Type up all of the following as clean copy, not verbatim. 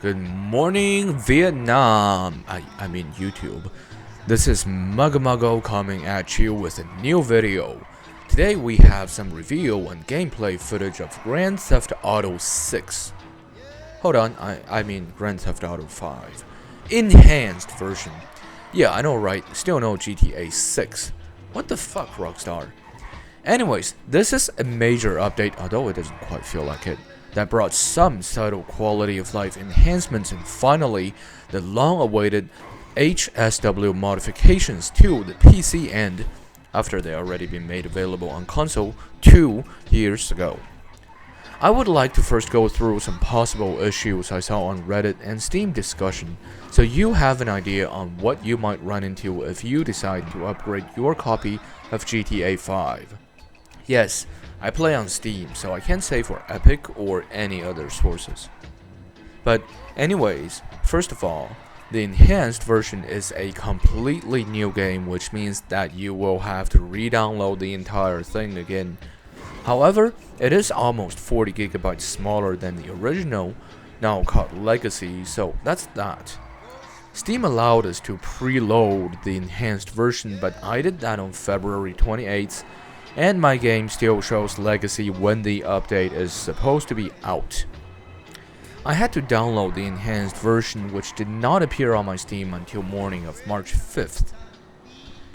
Good morning, Vietnam. I mean YouTube. This is Mugamago coming at you with a new video. Today we have some review and gameplay footage of Grand Theft Auto 6. Hold on, I mean Grand Theft Auto 5. Enhanced version. Yeah, I know, right? Still no GTA 6. What the fuck, Rockstar? Anyways, this is a major update, although it doesn't quite feel like it, that brought some subtle quality of life enhancements and finally the long-awaited HSW modifications to the PC end after they already been made available on console 2 years ago. I would like to first go through some possible issues I saw on Reddit and Steam discussion, so you have an idea on what you might run into if you decide to upgrade your copy of GTA 5. Yes, I play on Steam, so I can't say for Epic or any other sources. But anyways, first of all, the enhanced version is a completely new game, which means that you will have to re-download the entire thing again. However, it is almost 40 gigabytes smaller than the original, now called Legacy, so that's that. Steam allowed us to preload the enhanced version, but I did that on February 28th, and my game still shows Legacy when the update is supposed to be out. I had to download the enhanced version, which did not appear on my Steam until morning of March 5th.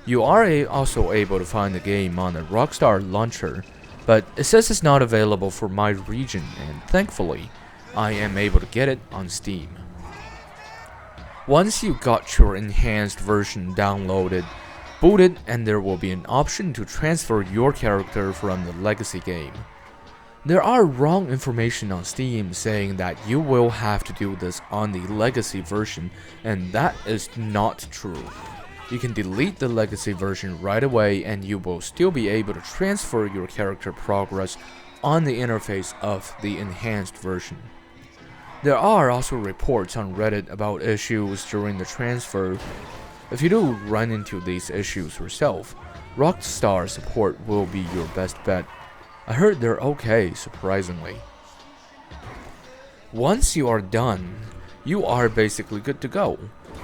You are also able to find the game on the Rockstar launcher, but it says it's not available for my region, and thankfully, I am able to get it on Steam. Once you got your enhanced version downloaded, boot it, and there will be an option to transfer your character from the Legacy game. There are wrong information on Steam saying that you will have to do this on the Legacy version, and that is not true. You can delete the Legacy version right away and you will still be able to transfer your character progress on the interface of the enhanced version. There are also reports on Reddit about issues during the transfer. If you do run into these issues yourself, Rockstar support will be your best bet. I heard they're okay, surprisingly. Once you are done, you are basically good to go.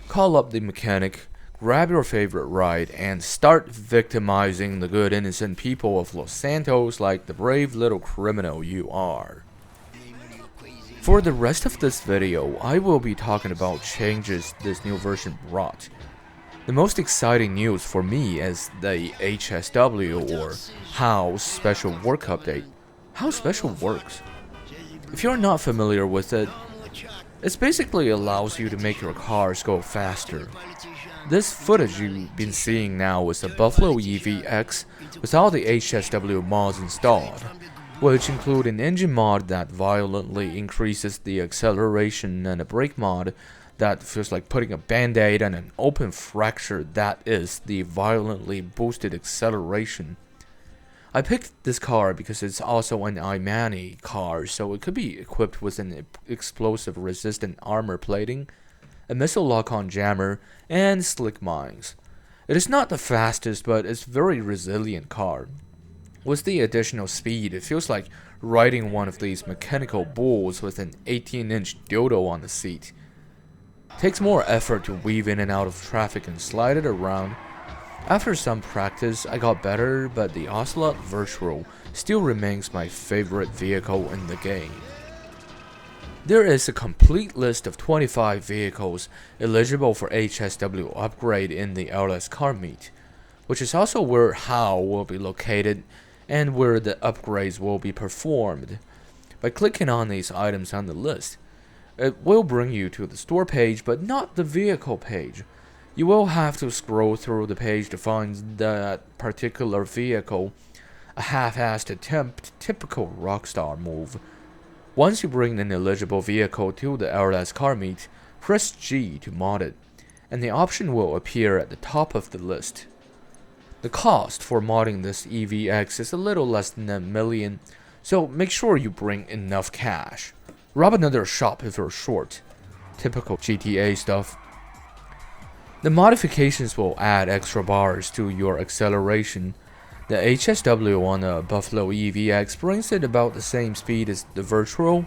Call up the mechanic, grab your favorite ride, and start victimizing the good innocent people of Los Santos like the brave little criminal you are. For the rest of this video, I will be talking about changes this new version brought. The most exciting news for me is the HSW or House Special Work update. How Special works? If you're not familiar with it, it basically allows you to make your cars go faster. This footage you've been seeing now is a Buffalo EV-X with all the HSW mods installed, which include an engine mod that violently increases the acceleration and a brake mod that feels like putting a band-aid on an open fracture that is the violently boosted acceleration. I picked this car because it's also an IMANI car, so it could be equipped with an explosive resistant armor plating, a missile lock-on jammer, and slick mines. It is not the fastest, but it's a very resilient car. With the additional speed, it feels like riding one of these mechanical bulls with an 18-inch dildo on the seat. Takes more effort to weave in and out of traffic and slide it around. After some practice, I got better, but the Ocelot Virtual still remains my favorite vehicle in the game. There is a complete list of 25 vehicles eligible for HSW upgrade in the LS Car Meet, which is also where HAL will be located and where the upgrades will be performed. By clicking on these items on the list, it will bring you to the store page, but not the vehicle page. You will have to scroll through the page to find that particular vehicle, a half-assed attempt, typical Rockstar move. Once you bring an eligible vehicle to the LS Car Meet, press G to mod it, and the option will appear at the top of the list. The cost for modding this EV-X is a little less than $1 million, so make sure you bring enough cash. Rob another shop if you're short. Typical GTA stuff. The modifications will add extra bars to your acceleration. The HSW on a Buffalo EV-X brings it about the same speed as the Virtual.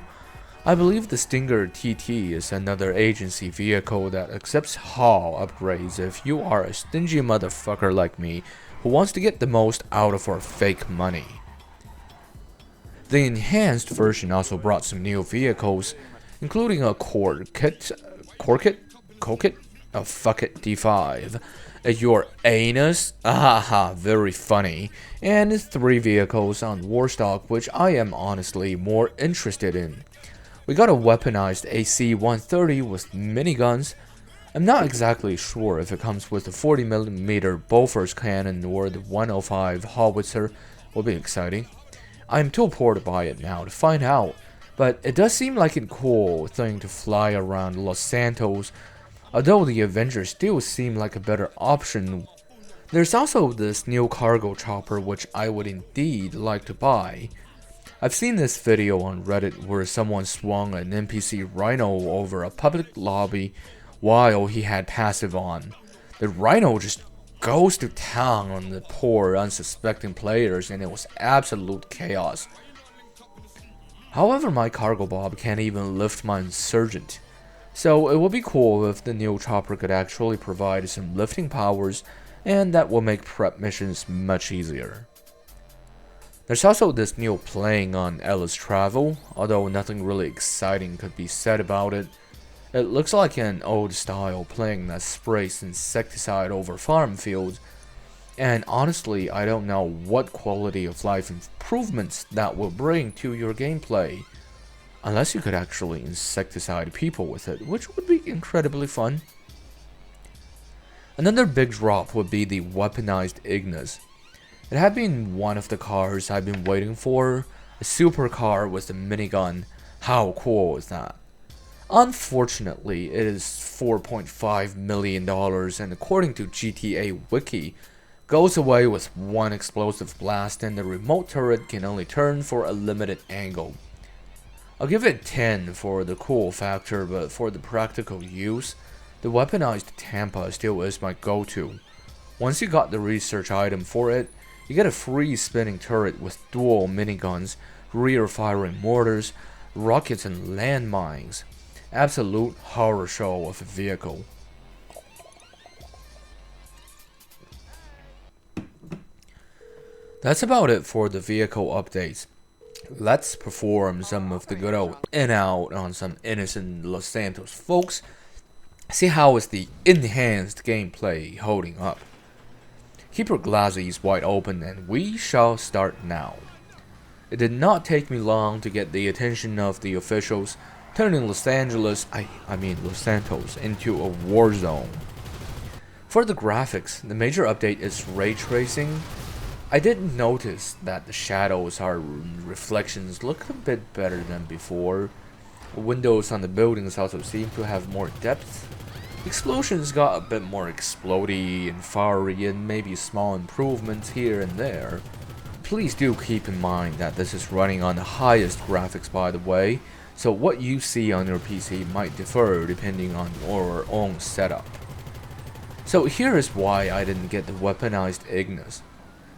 I believe the Stinger TT is another agency vehicle that accepts HAL upgrades if you are a stingy motherfucker like me who wants to get the most out of our fake money. The enhanced version also brought some new vehicles, including a Corkit, a fuck it D5, your anus, ahaha, very funny, and 3 vehicles on Warstock which I am honestly more interested in. We got a weaponized AC-130 with miniguns. I'm not exactly sure if it comes with the 40mm Bofors cannon or the 105 howitzer. Will be exciting. I'm too poor to buy it now to find out, but it does seem like a cool thing to fly around Los Santos, although the Avengers still seem like a better option. There's also this new cargo chopper which I would indeed like to buy. I've seen this video on Reddit where someone swung an NPC Rhino over a public lobby while he had passive on. The Rhino just goes to town on the poor unsuspecting players and it was absolute chaos. However, my cargo bob can't even lift my insurgent, so it would be cool if the new chopper could actually provide some lifting powers, and that will make prep missions much easier. There's also this new plane on Ellis Travel, although nothing really exciting could be said about it. It looks like an old style plane that sprays insecticide over farm fields, and honestly I don't know what quality of life improvements that will bring to your gameplay, unless you could actually insecticide people with it, which would be incredibly fun. Another big drop would be the weaponized Ignis. It had been one of the cars I've been waiting for, a supercar with a minigun. How cool is that? Unfortunately, it is $4.5 million and according to GTA Wiki, goes away with one explosive blast and the remote turret can only turn for a limited angle. I'll give it 10 for the cool factor, but for the practical use, the weaponized Tampa still is my go-to. Once you got the research item for it, you get a free spinning turret with dual miniguns, rear firing mortars, rockets and landmines. Absolute horror show of a vehicle. That's about it for the vehicle updates. Let's perform some of the good old in-out on some innocent Los Santos folks. See how is the enhanced gameplay holding up. Keep your glasses wide open and we shall start now. It did not take me long to get the attention of the officials, turning Los Santos into a war zone. For the graphics, the major update is ray tracing. I did notice that the shadows or reflections look a bit better than before. Windows on the buildings also seem to have more depth. Explosions got a bit more explodey and fiery and maybe small improvements here and there. Please do keep in mind that this is running on the highest graphics by the way, so what you see on your PC might differ depending on your own setup. So here is why I didn't get the weaponized Ignis.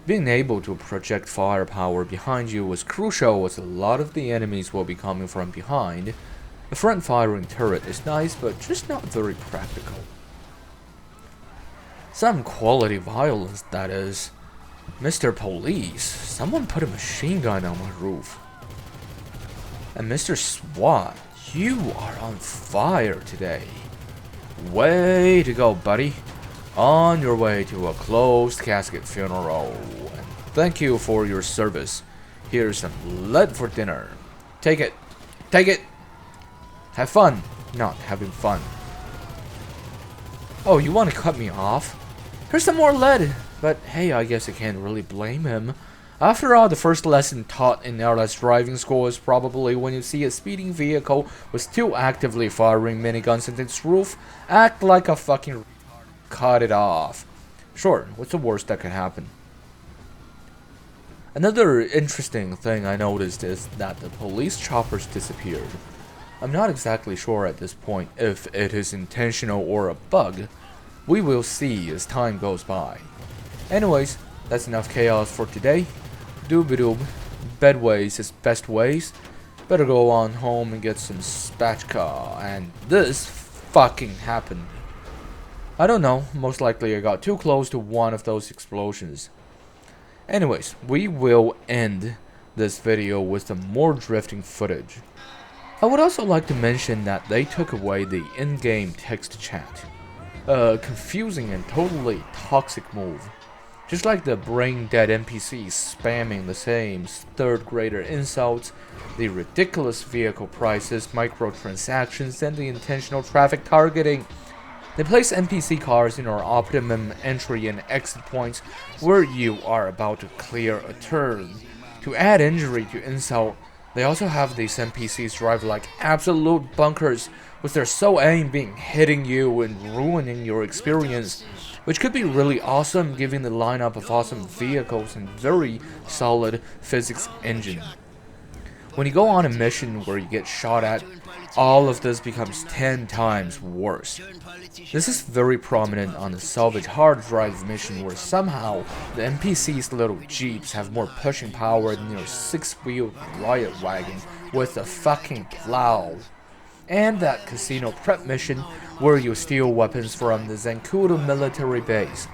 Being able to project firepower behind you was crucial as a lot of the enemies will be coming from behind. The front firing turret is nice but just not very practical. Some quality violence, that is. Mr. Police, someone put a machine gun on my roof. And Mr. SWAT, you are on fire today. Way to go, buddy. On your way to a closed casket funeral. And thank you for your service. Here's some lead for dinner. Take it. Take it. Have fun. Not having fun. Oh, you want to cut me off? Here's some more lead. But hey, I guess I can't really blame him. After all, the first lesson taught in airless driving school is probably when you see a speeding vehicle with 2 actively firing miniguns at its roof, act like a fucking cut it off. Sure, what's the worst that could happen? Another interesting thing I noticed is that the police choppers disappeared. I'm not exactly sure at this point if it is intentional or a bug. We will see as time goes by. Anyways, that's enough chaos for today. Doobie-doob. Bedways is best ways. Better go on home and get some spatchka. And this fucking happened. I don't know, most likely I got too close to one of those explosions. Anyways, we will end this video with some more drifting footage. I would also like to mention that they took away the in-game text chat. A confusing and totally toxic move. Just like the brain-dead NPCs spamming the same third-grader insults, the ridiculous vehicle prices, microtransactions, and the intentional traffic targeting. They place NPC cars in our optimum entry and exit points where you are about to clear a turn. To add injury to insult, they also have these NPCs drive like absolute bunkers, with their sole aim being hitting you and ruining your experience, which could be really awesome given the lineup of awesome vehicles and very solid physics engine. When you go on a mission where you get shot at, all of this becomes 10 times worse. This is very prominent on the Salvage Hard Drive mission, where somehow the NPC's little jeeps have more pushing power than your 6-wheeled riot wagon with a fucking plow. And that casino prep mission where you steal weapons from the Zancudo military base.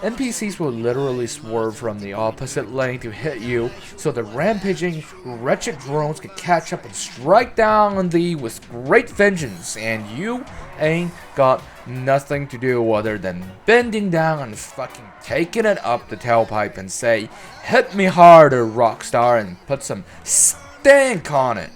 NPCs will literally swerve from the opposite lane to hit you, so the rampaging, wretched drones can catch up and strike down on thee with great vengeance, and you ain't got nothing to do other than bending down and fucking taking it up the tailpipe and say, "Hit me harder, Rockstar," and put some stank on it.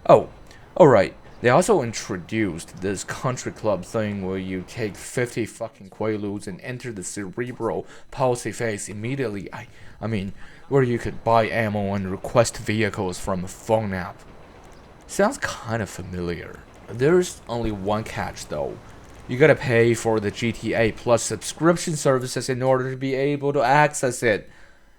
Oh, alright. They also introduced this country club thing where you take 50 fucking Quaaludes and enter the cerebral palsy phase immediately. I mean, where you could buy ammo and request vehicles from a phone app. Sounds kind of familiar. There's only one catch though. You gotta pay for the GTA Plus subscription services in order to be able to access it.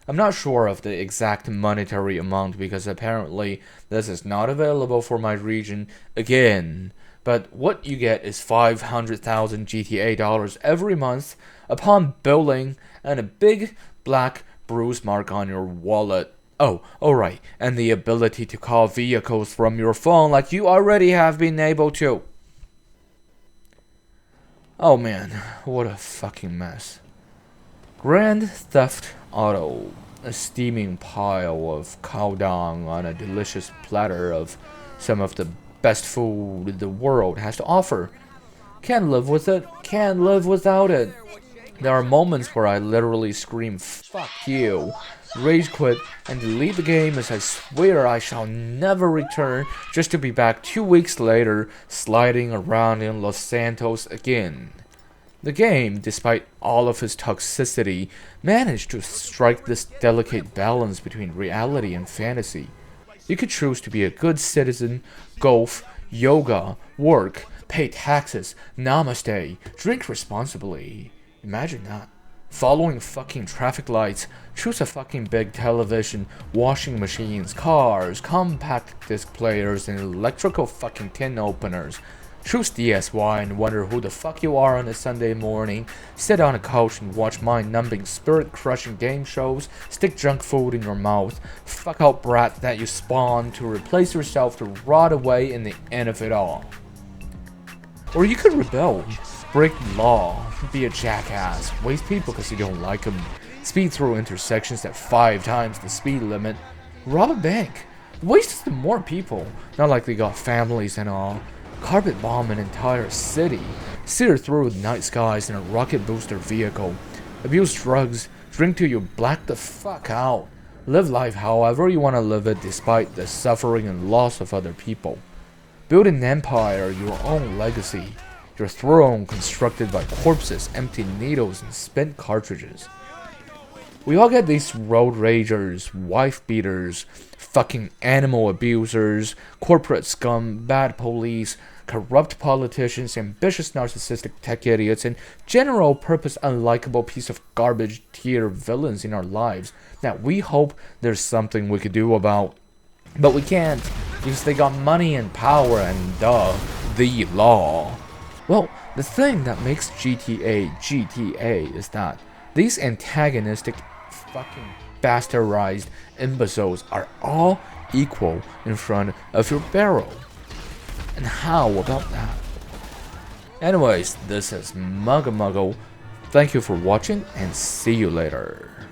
I'm not sure of the exact monetary amount because apparently this is not available for my region again. But what you get is 500,000 GTA dollars every month upon billing and a big black bruise mark on your wallet. Oh, alright, and the ability to call vehicles from your phone like you already have been able to. Oh man, what a fucking mess. Grand Theft Auto, a steaming pile of cow dung on a delicious platter of some of the best food the world has to offer. Can't live with it, can't live without it. There are moments where I literally scream, "Fuck you," rage quit, and delete the game as I swear I shall never return, just to be back 2 weeks later, sliding around in Los Santos again. The game, despite all of its toxicity, managed to strike this delicate balance between reality and fantasy. You could choose to be a good citizen, golf, yoga, work, pay taxes, namaste, drink responsibly. Imagine that. Following fucking traffic lights, choose a fucking big television, washing machines, cars, compact disc players, and electrical fucking tin openers. Choose DSY and wonder who the fuck you are on a Sunday morning, sit on a couch and watch mind-numbing, spirit-crushing game shows, stick junk food in your mouth, fuck out brat that you spawn to replace yourself to rot away in the end of it all. Or you could rebel, break the law, be a jackass, waste people because you don't like them, speed through intersections at 5 times the speed limit, rob a bank, waste more people, not like they got families and all. Carpet bomb an entire city, sear through the night skies in a rocket booster vehicle, abuse drugs, drink till you black the fuck out, live life however you want to live it despite the suffering and loss of other people. Build an empire, your own legacy, your throne constructed by corpses, empty needles, and spent cartridges. We all get these road ragers, wife beaters, fucking animal abusers, corporate scum, bad police, corrupt politicians, ambitious narcissistic tech idiots, and general purpose unlikable piece of garbage tier villains in our lives that we hope there's something we could do about. But we can't, because they got money and power and the law. Well, the thing that makes GTA is that these antagonistic fucking bastardized imbeciles are all equal in front of your barrel. And how about that? Anyways, this is Muggle. Thank you for watching and see you later.